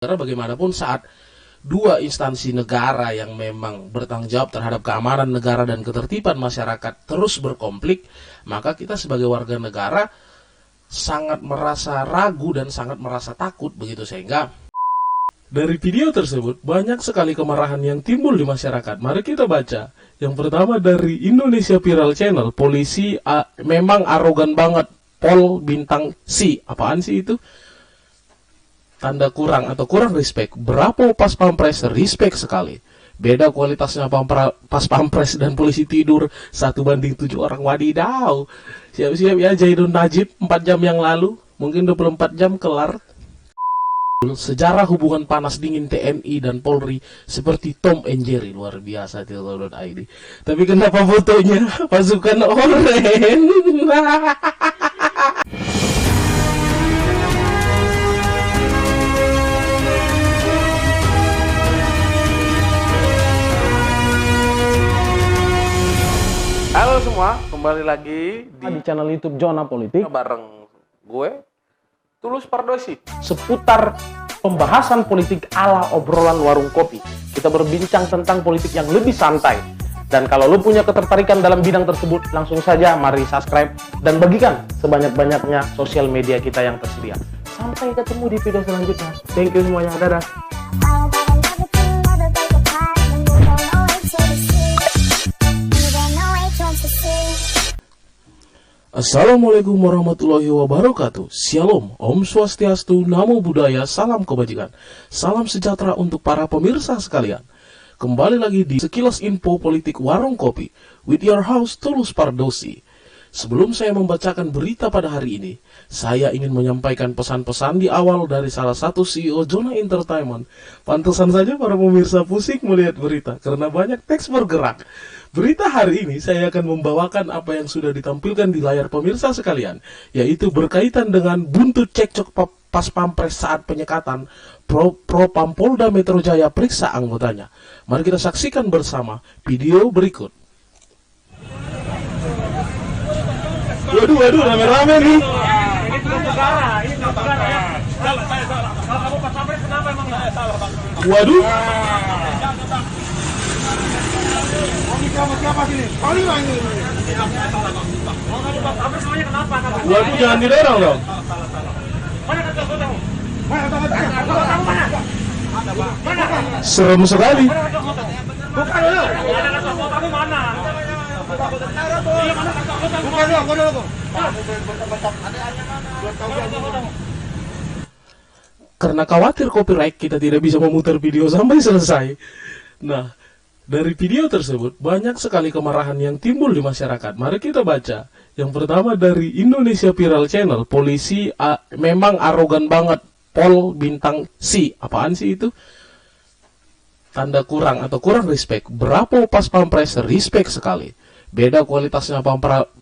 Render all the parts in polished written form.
Karena bagaimanapun saat dua instansi negara yang memang bertanggung jawab terhadap keamanan negara dan ketertiban masyarakat terus berkonflik, maka kita sebagai warga negara sangat merasa ragu dan sangat merasa takut begitu. Sehingga dari video tersebut banyak sekali kemarahan yang timbul di masyarakat. Mari kita baca. Yang pertama dari Indonesia Viral Channel, polisi memang arogan banget, Pol bintang C. Apaan sih itu? Tanda kurang atau kurang respect. Berapa pas pampres respect sekali. Beda kualitasnya pas pampres dan polisi tidur 1:7 orang. Wadidaw. Siap-siap ya Zaidun Najib 4 jam yang lalu. Mungkin 24 jam kelar. Sejarah hubungan panas dingin TNI dan Polri seperti Tom and Jerry. Luar biasa tirto.id. Tapi kenapa fotonya pasukan oren? Halo semua, kembali lagi di channel YouTube Zona Politik bareng gue, Tulus Pardosi. seputar pembahasan politik ala obrolan warung kopi. Kita berbincang tentang politik yang lebih santai. Dan kalau lo punya ketertarikan dalam bidang tersebut, langsung saja mari subscribe dan bagikan sebanyak-banyaknya sosial media kita yang tersedia. Sampai ketemu di video selanjutnya. Thank you semuanya, dadah. Assalamualaikum warahmatullahi wabarakatuh. Shalom, Om Swastiastu, Namo Buddhaya, salam kebajikan. Salam sejahtera untuk para pemirsa sekalian. Kembali lagi di sekilas info politik warung kopi with your host Tulus Pardosi. Sebelum saya membacakan berita pada hari ini, saya ingin menyampaikan pesan-pesan di awal dari salah satu CEO Zona Entertainment. Pantesan saja para pemirsa pusing melihat berita, karena banyak teks bergerak. Berita hari ini saya akan membawakan apa yang sudah ditampilkan di layar pemirsa sekalian, yaitu berkaitan dengan buntut cekcok pas pampres saat penyekatan. Propam Polda Metro Jaya periksa anggotanya. Mari kita saksikan bersama video berikut. Waduh, rame-rame nih. Ini tugas negara, ini tugas negara ya. Salah. Kalau kamu pas pampres kenapa emang nggak salah, Bang? Waduh. Siapa sini? Kali lah ini. Kalau kamu pas pampres namanya kenapa? Waduh, jangan didorong dong. Mana kata fotomu? Mana kata fotomu mana? Mana? Serem sekali. Mana kata fotomu? Bukan lo. Mana kata fotomu mana? Iya, mana kata fotomu? Bukan lo. Karena khawatir copyright, kita tidak bisa memutar video sampai selesai. Nah, dari video tersebut banyak sekali kemarahan yang timbul di masyarakat. Mari kita baca. Yang pertama dari Indonesia Viral Channel, polisi memang arogan banget, Pol bintang C. Apaan sih itu? Tanda kurang atau kurang respect. Berapa pas pampres respect sekali. Beda kualitasnya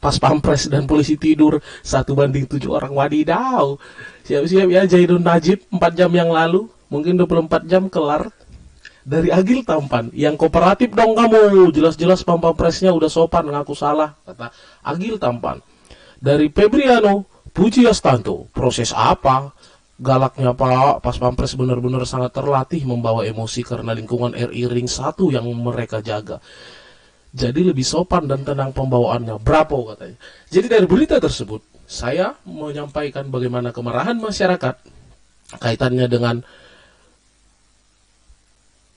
pas pampres dan polisi tidur 1:7 orang. Wadidaw. Siap-siap ya Zaidun Najib 4 jam yang lalu. Mungkin 24 jam kelar. Dari Agil Tampan, yang kooperatif dong kamu. Jelas-jelas pampresnya udah sopan, ngaku salah, kata Agil Tampan. Dari Febriano Pujiastanto, proses apa? Galaknya Pak, pas pampres benar-benar sangat terlatih membawa emosi karena lingkungan RI Ring 1 yang mereka jaga. Jadi lebih sopan dan tenang pembawaannya. Bravo katanya. Jadi dari berita tersebut, saya menyampaikan bagaimana kemarahan masyarakat kaitannya dengan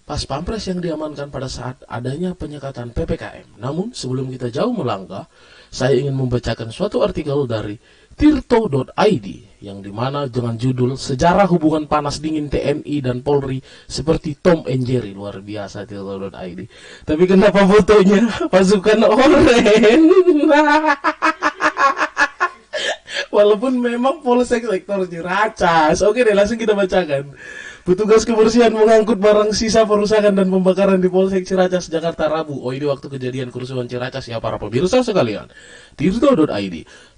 pas pampres yang diamankan pada saat adanya penyekatan PPKM. Namun sebelum kita jauh melangkah, saya ingin membacakan suatu artikel dari tirto.id yang dimana dengan judul Sejarah Hubungan Panas Dingin TNI dan Polri seperti Tom and Jerry. Luar biasa tirto.id. Tapi kenapa fotonya pasukan oren? Walaupun memang Polsek Sektor Ciracas. Oke deh, langsung kita bacakan. Petugas kebersihan mengangkut barang sisa perusakan dan pembakaran di Polsek Ciracas, Jakarta Rabu. Oh, ini waktu kejadian kerusuhan Ciracas ya para pemirsa sekalian. Tirto.id.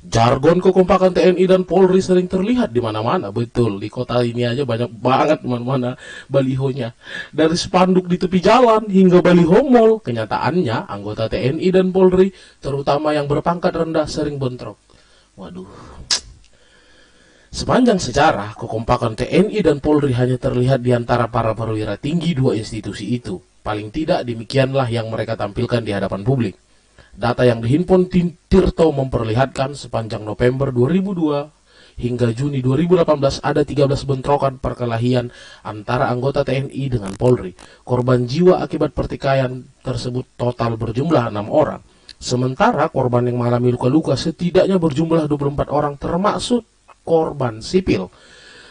Jargon kekompakan TNI dan Polri sering terlihat di mana-mana. Betul, di kota ini aja banyak banget mana-mana balihonya. Dari spanduk di tepi jalan hingga baliho mall, kenyataannya anggota TNI dan Polri, terutama yang berpangkat rendah, sering bentrok. Waduh. Sepanjang sejarah, kekompakan TNI dan Polri hanya terlihat di antara para perwira tinggi dua institusi itu. Paling tidak demikianlah yang mereka tampilkan di hadapan publik. Data yang dihimpun Tirto memperlihatkan sepanjang November 2002 hingga Juni 2018 ada 13 bentrokan perkelahian antara anggota TNI dengan Polri. Korban jiwa akibat pertikaian tersebut total berjumlah 6 orang. Sementara korban yang mengalami luka-luka setidaknya berjumlah 24 orang termasuk korban sipil.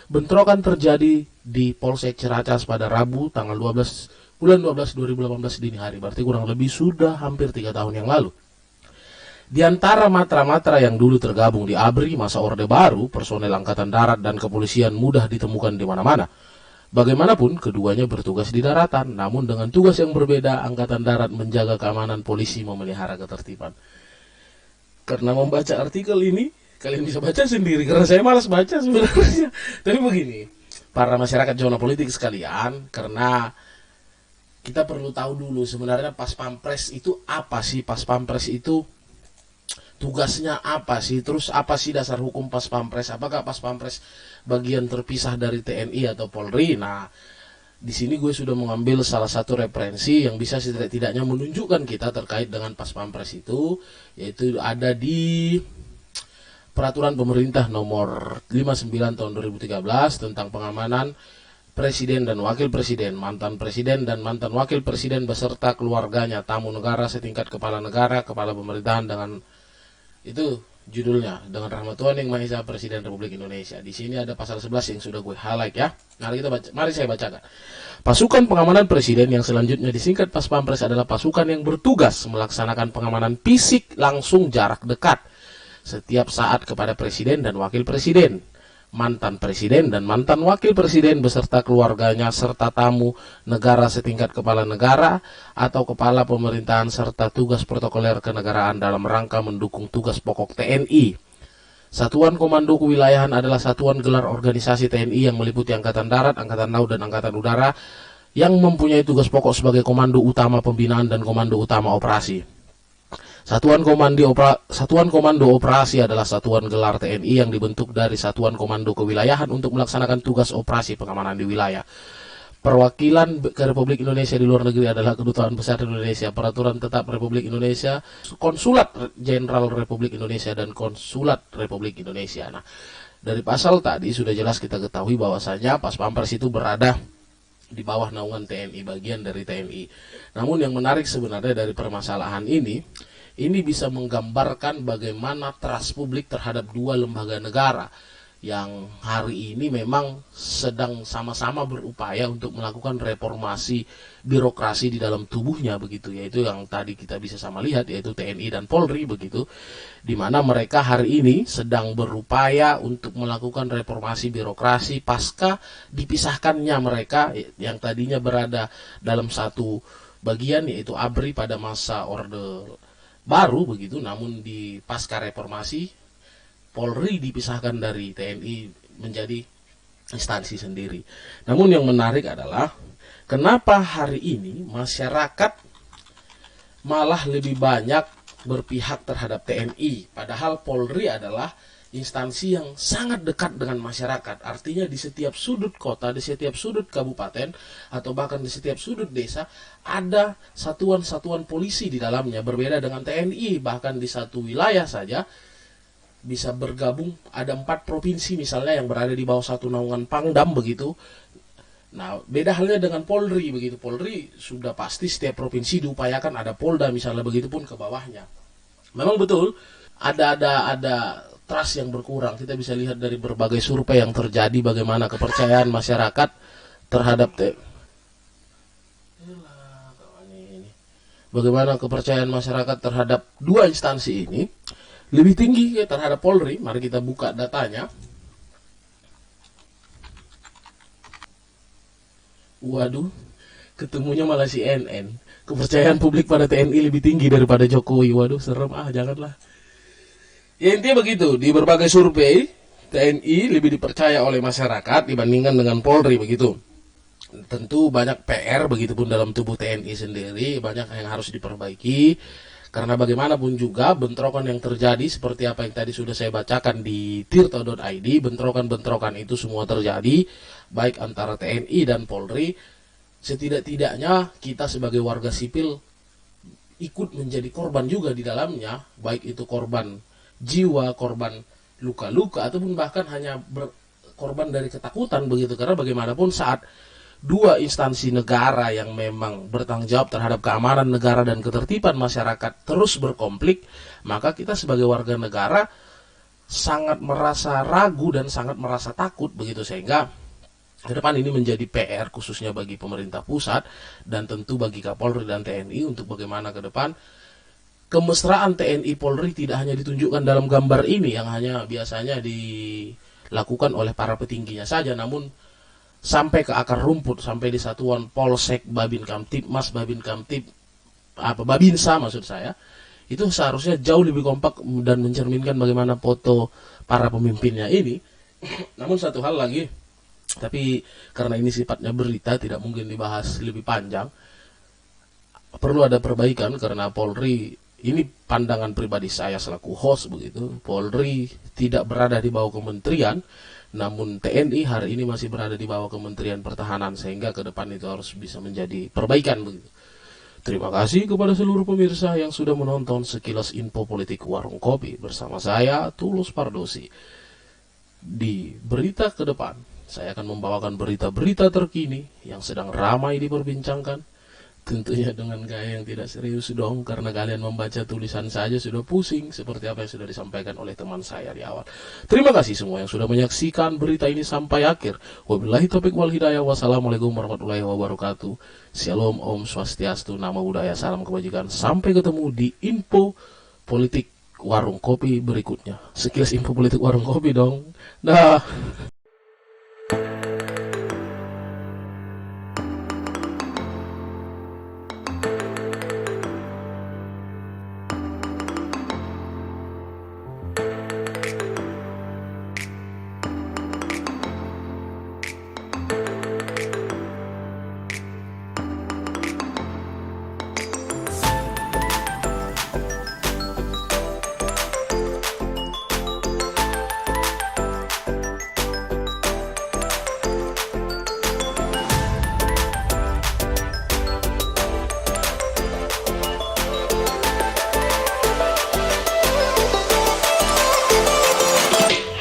Bentrokan terjadi di Polsek Ciracas pada Rabu tanggal 12 bulan 12 2018 dini hari. Berarti kurang lebih sudah hampir 3 tahun yang lalu. Di antara matra-matra yang dulu tergabung di ABRI masa Orde Baru, personel Angkatan Darat dan kepolisian mudah ditemukan di mana-mana. Bagaimanapun, keduanya bertugas di daratan, namun dengan tugas yang berbeda, Angkatan Darat menjaga keamanan, polisi memelihara ketertiban. Karena membaca artikel ini, kalian bisa baca sendiri, karena saya malas baca sebenarnya. Tapi begini, para masyarakat zona politik sekalian, karena kita perlu tahu dulu sebenarnya Pas Pampres itu apa sih? Pas Pampres itu tugasnya apa sih? Terus apa sih dasar hukum Pas Pampres? Apakah Pas Pampres bagian terpisah dari TNI atau Polri? Nah, di sini gue sudah mengambil salah satu referensi yang bisa setidak-tidaknya menunjukkan kita terkait dengan Pas Pampres itu, yaitu ada di Peraturan Pemerintah Nomor 59 Tahun 2013 tentang pengamanan Presiden dan Wakil Presiden, mantan Presiden dan mantan Wakil Presiden beserta keluarganya, tamu negara setingkat kepala negara, kepala pemerintahan dengan itu judulnya, dengan rahmat Tuhan yang Maha Esa Presiden Republik Indonesia. Di sini ada pasal 11 yang sudah gue highlight ya. Mari saya bacakan. Pasukan pengamanan presiden yang selanjutnya disingkat Pas Pampres adalah pasukan yang bertugas melaksanakan pengamanan fisik langsung jarak dekat setiap saat kepada presiden dan wakil presiden, mantan presiden dan mantan wakil presiden beserta keluarganya serta tamu negara setingkat kepala negara atau kepala pemerintahan serta tugas protokoler kenegaraan dalam rangka mendukung tugas pokok TNI. Satuan Komando Kewilayahan adalah satuan gelar organisasi TNI yang meliputi Angkatan Darat, Angkatan Laut, dan Angkatan Udara yang mempunyai tugas pokok sebagai Komando Utama Pembinaan dan Komando Utama Operasi. Satuan Komando Operasi adalah satuan gelar TNI yang dibentuk dari Satuan Komando Kewilayahan untuk melaksanakan tugas operasi pengamanan di wilayah. Perwakilan ke Republik Indonesia di luar negeri adalah Kedutaan Besar Indonesia, Peraturan Tetap Republik Indonesia, Konsulat Jenderal Republik Indonesia, dan Konsulat Republik Indonesia. Nah, dari pasal tadi sudah jelas kita ketahui bahwasanya Pas Pampres itu berada di bawah naungan TNI, bagian dari TNI. Namun yang menarik sebenarnya dari permasalahan ini bisa menggambarkan bagaimana trust publik terhadap dua lembaga negara yang hari ini memang sedang sama-sama berupaya untuk melakukan reformasi birokrasi di dalam tubuhnya begitu, yaitu yang tadi kita bisa sama lihat, yaitu TNI dan Polri begitu, di mana mereka hari ini sedang berupaya untuk melakukan reformasi birokrasi pasca dipisahkannya mereka yang tadinya berada dalam satu bagian, yaitu ABRI pada masa Orde Baru begitu, namun di pasca reformasi Polri dipisahkan dari TNI menjadi instansi sendiri. Namun yang menarik adalah kenapa hari ini masyarakat malah lebih banyak berpihak terhadap TNI, padahal Polri adalah instansi yang sangat dekat dengan masyarakat. Artinya di setiap sudut kota, di setiap sudut kabupaten, atau bahkan di setiap sudut desa ada satuan-satuan polisi di dalamnya. Berbeda dengan TNI, bahkan di satu wilayah saja bisa bergabung, ada 4 provinsi misalnya yang berada di bawah satu naungan Pangdam begitu. Nah, beda halnya dengan Polri begitu. Polri sudah pasti setiap provinsi diupayakan ada Polda misalnya, begitupun ke bawahnya. Memang betul ada trust yang berkurang. Kita bisa lihat dari berbagai survei yang terjadi bagaimana kepercayaan masyarakat terhadap bagaimana kepercayaan masyarakat terhadap dua instansi ini lebih tinggi terhadap Polri. Mari kita buka datanya. Waduh, ketemunya malah CNN. Kepercayaan publik pada TNI lebih tinggi daripada Jokowi. Waduh, serem janganlah. Ya intinya begitu, di berbagai survei TNI lebih dipercaya oleh masyarakat dibandingkan dengan Polri begitu. Tentu banyak PR begitupun dalam tubuh TNI sendiri, banyak yang harus diperbaiki. Karena bagaimanapun juga bentrokan yang terjadi seperti apa yang tadi sudah saya bacakan di tirto.id, bentrokan-bentrokan itu semua terjadi baik antara TNI dan Polri. Setidak-tidaknya kita sebagai warga sipil ikut menjadi korban juga di dalamnya, baik itu korban jiwa, korban luka-luka, ataupun bahkan hanya korban dari ketakutan begitu. Karena bagaimanapun saat dua instansi negara yang memang bertanggung jawab terhadap keamanan negara dan ketertiban masyarakat terus berkonflik, maka kita sebagai warga negara sangat merasa ragu dan sangat merasa takut begitu. Sehingga ke depan ini menjadi PR khususnya bagi pemerintah pusat dan tentu bagi Kapolri dan TNI untuk bagaimana ke depan kemesraan TNI Polri tidak hanya ditunjukkan dalam gambar ini yang hanya biasanya dilakukan oleh para petingginya saja, namun sampai ke akar rumput, sampai di satuan Polsek, Babin Kamtibmas, Babin Kamtib, Babinsa maksud saya, itu seharusnya jauh lebih kompak dan mencerminkan bagaimana foto para pemimpinnya ini. Namun satu hal lagi, tapi karena ini sifatnya berita tidak mungkin dibahas lebih panjang, perlu ada perbaikan karena Polri, ini pandangan pribadi saya selaku host begitu, Polri tidak berada di bawah kementerian, namun TNI hari ini masih berada di bawah Kementerian Pertahanan, sehingga ke depan itu harus bisa menjadi perbaikan begitu. Terima kasih kepada seluruh pemirsa yang sudah menonton sekilas info politik Warung Kopi bersama saya Tulus Pardosi. Di berita ke depan, saya akan membawakan berita-berita terkini yang sedang ramai diperbincangkan. Tentunya dengan gaya yang tidak serius dong, karena kalian membaca tulisan saja sudah pusing seperti apa yang sudah disampaikan oleh teman saya di awal. Terima kasih semua yang sudah menyaksikan berita ini sampai akhir. Wabillahi taufiq wal hidayah. Wassalamualaikum warahmatullahi wabarakatuh. Shalom, Om Swastiastu, Namo Buddhaya, salam kebajikan. Sampai ketemu di info politik Warung Kopi berikutnya. Sekilas info politik Warung Kopi dong. Dah.